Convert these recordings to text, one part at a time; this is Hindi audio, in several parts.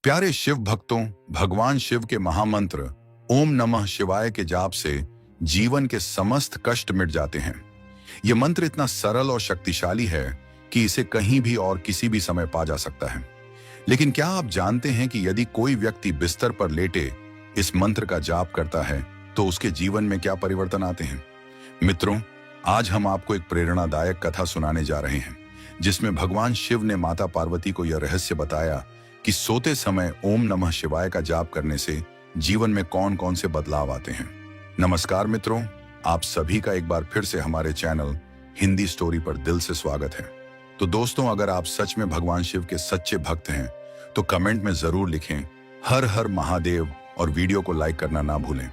प्यारे शिव भक्तों, भगवान शिव के महामंत्र ओम नमः शिवाय के जाप से जीवन के समस्त कष्ट मिट जाते हैं। यह मंत्र इतना सरल और शक्तिशाली है कि इसे कहीं भी और किसी भी समय पा जा सकता है। लेकिन क्या आप जानते हैं कि यदि कोई व्यक्ति बिस्तर पर लेटे इस मंत्र का जाप करता है तो उसके जीवन में क्या परिवर्तन आते हैं? मित्रों, आज हम आपको एक प्रेरणादायक कथा सुनाने जा रहे हैं जिसमें भगवान शिव ने माता पार्वती को यह रहस्य बताया कि सोते समय ओम नमः शिवाय का जाप करने से जीवन में कौन कौन से बदलाव आते हैं। नमस्कार मित्रों, आप सभी का एक बार फिर से हमारे चैनल हिंदी स्टोरी पर दिल से स्वागत है। तो दोस्तों, अगर आप सच में भगवान शिव के सच्चे भक्त हैं तो कमेंट में जरूर लिखें हर हर महादेव और वीडियो को लाइक करना ना भूलें।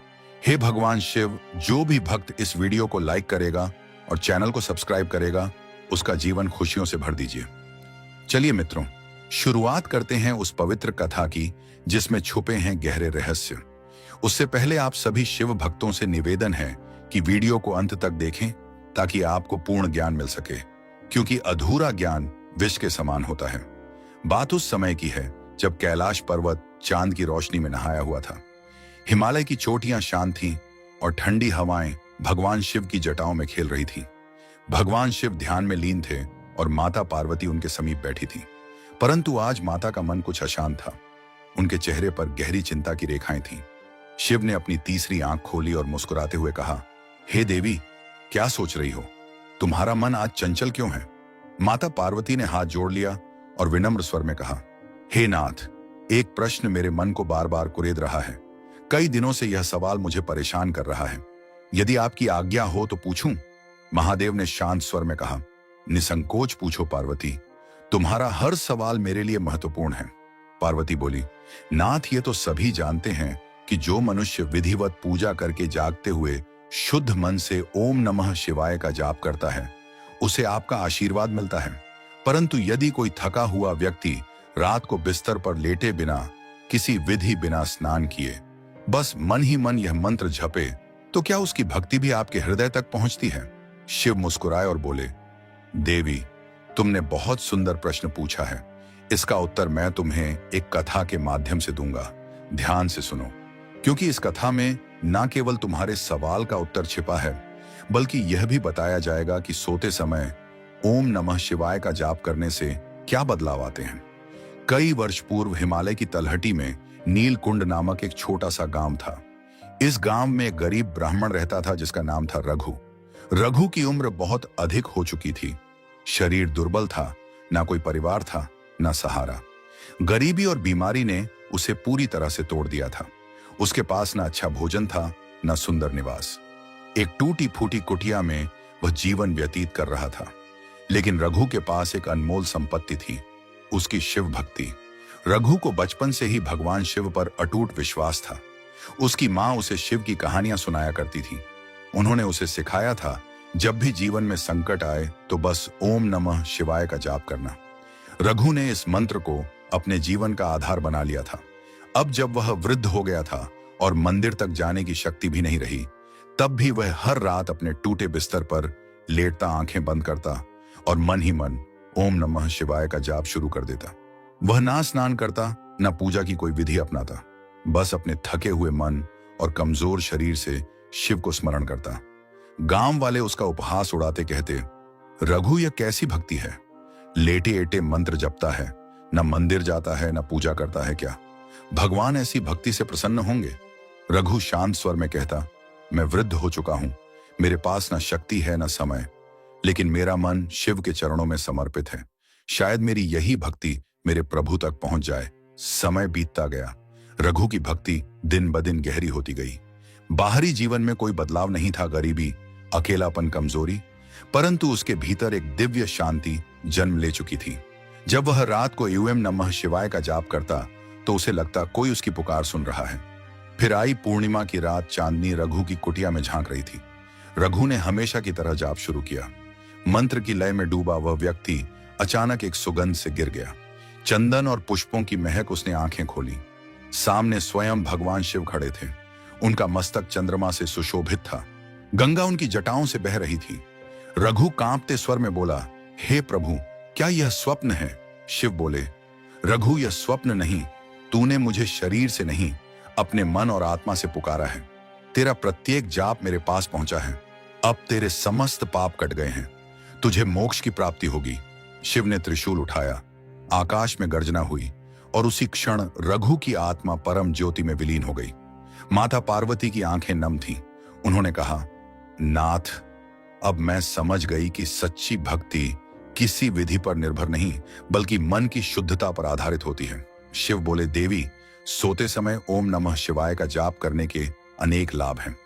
हे भगवान शिव, जो भी भक्त इस वीडियो को लाइक करेगा और चैनल को सब्सक्राइब करेगा उसका जीवन खुशियों से भर दीजिए। चलिए मित्रों, शुरुआत करते हैं उस पवित्र कथा की जिसमें छुपे हैं गहरे रहस्य। उससे पहले आप सभी शिव भक्तों से निवेदन है कि वीडियो को अंत तक देखें ताकि आपको पूर्ण ज्ञान मिल सके, क्योंकि अधूरा ज्ञान विष के समान होता है। बात उस समय की है जब कैलाश पर्वत चांद की रोशनी में नहाया हुआ था। हिमालय की चोटियां शांत थीं और ठंडी हवाएं भगवान शिव की जटाओं में खेल रही थीं। भगवान शिव ध्यान में लीन थे और माता पार्वती उनके समीप बैठी थी। परंतु आज माता का मन कुछ अशांत था। उनके चेहरे पर गहरी चिंता की रेखाएं थीं। शिव ने अपनी तीसरी आंख खोली और मुस्कुराते हुए कहा, हे देवी, क्या सोच रही हो? तुम्हारा मन आज चंचल क्यों है? माता पार्वती ने हाथ जोड़ लिया और विनम्र स्वर में कहा, हे नाथ, एक प्रश्न मेरे मन को बार बार कुरेद रहा है। कई दिनों से यह सवाल मुझे परेशान कर रहा है। यदि आपकी आज्ञा हो तो पूछूं? महादेव ने शांत स्वर में कहा, निसंकोच पूछो पार्वती, तुम्हारा हर सवाल मेरे लिए महत्वपूर्ण है। पार्वती बोली, नाथ, ये तो सभी जानते हैं कि जो मनुष्य विधिवत पूजा करके जागते हुए शुद्ध मन से ओम नमः शिवाय का जाप करता है उसे आपका आशीर्वाद मिलता है। परंतु यदि कोई थका हुआ व्यक्ति रात को बिस्तर पर लेटे बिना किसी विधि बिना स्नान किए बस मन ही मन यह मंत्र जपे तो क्या उसकी भक्ति भी आपके हृदय तक पहुंचती है? शिव मुस्कुराए और बोले, देवी, तुमने बहुत सुंदर प्रश्न पूछा है। इसका उत्तर मैं तुम्हें एक कथा के माध्यम से दूंगा। ध्यान से सुनो, क्योंकि इस कथा में न केवल तुम्हारे सवाल का उत्तर छिपा है बल्कि यह भी बताया जाएगा कि सोते समय ओम नमः शिवाय का जाप करने से क्या बदलाव आते हैं। कई वर्ष पूर्व हिमालय की तलहटी में नीलकुंड नामक एक छोटा सा गांव था। इस गांव में एक गरीब ब्राह्मण रहता था जिसका नाम था रघु। रघु की उम्र बहुत अधिक हो चुकी थी। शरीर दुर्बल था, ना कोई परिवार था, ना सहारा। गरीबी और बीमारी ने उसे पूरी तरह से तोड़ दिया था। उसके पास ना अच्छा भोजन था, ना सुंदर निवास। एक टूटी फूटी कुटिया में वह जीवन व्यतीत कर रहा था। लेकिन रघु के पास एक अनमोल संपत्ति थी, उसकी शिव भक्ति। रघु को बचपन से ही भगवान शिव पर अटूट विश्वास था। उसकी मां उसे शिव की कहानियां सुनाया करती थी। उन्होंने उसे सिखाया था, जब भी जीवन में संकट आए तो बस ओम नमः शिवाय का जाप करना। रघु ने इस मंत्र को अपने जीवन का आधार बना लिया था। अब जब वह वृद्ध हो गया था और मंदिर तक जाने की शक्ति भी नहीं रही, तब भी वह हर रात अपने टूटे बिस्तर पर लेटता, आंखें बंद करता और मन ही मन ओम नमः शिवाय का जाप शुरू कर देता। वह ना स्नान करता, ना पूजा की कोई विधि अपनाता, बस अपने थके हुए मन और कमजोर शरीर से शिव को स्मरण करता। गांव वाले उसका उपहास उड़ाते, कहते, रघु, यह कैसी भक्ति है? लेटे लेटे मंत्र जपता है, न मंदिर जाता है, न पूजा करता है। क्या भगवान ऐसी भक्ति से प्रसन्न होंगे? रघु शांत स्वर में कहता, मैं वृद्ध हो चुका हूं, मेरे पास न शक्ति है न समय, लेकिन मेरा मन शिव के चरणों में समर्पित है। शायद मेरी यही भक्ति मेरे प्रभु तक पहुंच जाए। समय बीतता गया। रघु की भक्ति दिन ब दिन गहरी होती गई। बाहरी जीवन में कोई बदलाव नहीं था, गरीबी, अकेलापन, कमजोरी, परंतु उसके भीतर एक दिव्य शांति जन्म ले चुकी थी। जब वह रात को ओम नमः शिवाय का जाप करता तो उसे लगता कोई उसकी पुकार सुन रहा है। फिर आई पूर्णिमा की रात। चांदनी रघु की कुटिया में झांक रही थी। रघु ने हमेशा की तरह जाप शुरू किया। मंत्र की लय में डूबा वह व्यक्ति अचानक एक सुगंध से गिर गया। चंदन और पुष्पों की महक। उसने आंखें खोली। सामने स्वयं भगवान शिव खड़े थे। उनका मस्तक चंद्रमा से सुशोभित था। गंगा उनकी जटाओं से बह रही थी। रघु कांपते स्वर में बोला, हे प्रभु, क्या यह स्वप्न है? शिव बोले, रघु, यह स्वप्न नहीं, तूने मुझे शरीर से नहीं, अपने मन और आत्मा से पुकारा है। तेरा प्रत्येक जाप मेरे पास पहुंचा है। अब तेरे समस्त पाप कट गए हैं। तुझे मोक्ष की प्राप्ति होगी। शिव ने त्रिशूल उठाया, आकाश में गर्जना हुई और उसी क्षण रघु की आत्मा परम ज्योति में विलीन हो गई। माता पार्वती की आंखें नम थीं। उन्होंने कहा, नाथ, अब मैं समझ गई कि सच्ची भक्ति किसी विधि पर निर्भर नहीं, बल्कि मन की शुद्धता पर आधारित होती है। शिव बोले, देवी, सोते समय ओम नमः शिवाय का जाप करने के अनेक लाभ हैं।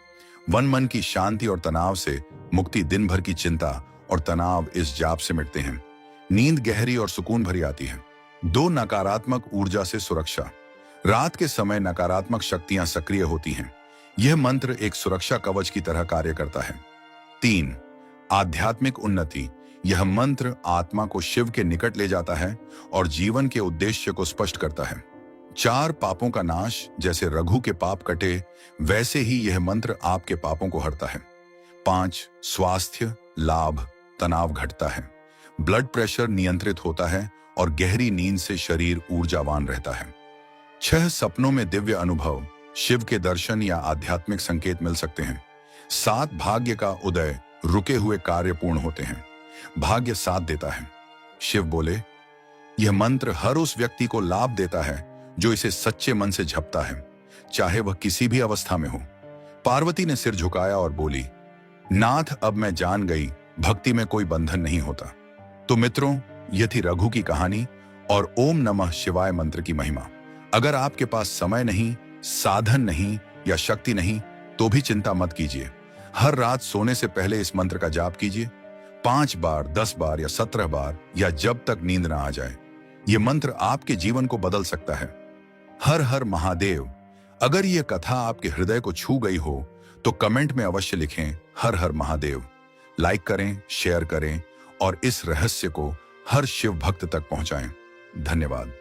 मन की शांति और तनाव से मुक्ति, दिन भर की चिंता और तनाव इस जाप से मिटते हैं। नींद गहरी और सुकून भरी आती है। 2, नकारात्मक ऊर्जा से सुरक्षा। रात के समय नकारात्मक शक्तियां सक्रिय होती हैं। यह मंत्र एक सुरक्षा कवच की तरह कार्य करता है। 3, आध्यात्मिक उन्नति। यह मंत्र आत्मा को शिव के निकट ले जाता है और जीवन के उद्देश्य को स्पष्ट करता है। 4, पापों का नाश। जैसे रघु के पाप कटे, वैसे ही यह मंत्र आपके पापों को हरता है। 5, स्वास्थ्य लाभ। तनाव घटता है, ब्लड प्रेशर नियंत्रित होता है और गहरी नींद से शरीर ऊर्जावान रहता है। 6, सपनों में दिव्य अनुभव। शिव के दर्शन या आध्यात्मिक संकेत मिल सकते हैं। 7, भाग्य का उदय। रुके हुए कार्य पूर्ण होते हैं। भाग्य साथ देता है। शिव बोले, यह मंत्र हर उस व्यक्ति को लाभ देता है जो इसे सच्चे मन से जपता है, चाहे वह किसी भी अवस्था में हो। पार्वती ने सिर झुकाया और बोली, नाथ, अब मैं जान गई, भक्ति में कोई बंधन नहीं होता। तो मित्रों, यह थी रघु की कहानी और ओम नमः शिवाय मंत्र की महिमा। अगर आपके पास समय नहीं, साधन नहीं या शक्ति नहीं, तो भी चिंता मत कीजिए। हर रात सोने से पहले इस मंत्र का जाप कीजिए। 5 बार, 10 बार या 17 बार, या जब तक नींद ना आ जाए। यह मंत्र आपके जीवन को बदल सकता है। हर हर महादेव। अगर यह कथा आपके हृदय को छू गई हो तो कमेंट में अवश्य लिखें, हर हर महादेव। लाइक करें, शेयर करें और इस रहस्य को हर शिव भक्त तक पहुंचाएं। धन्यवाद।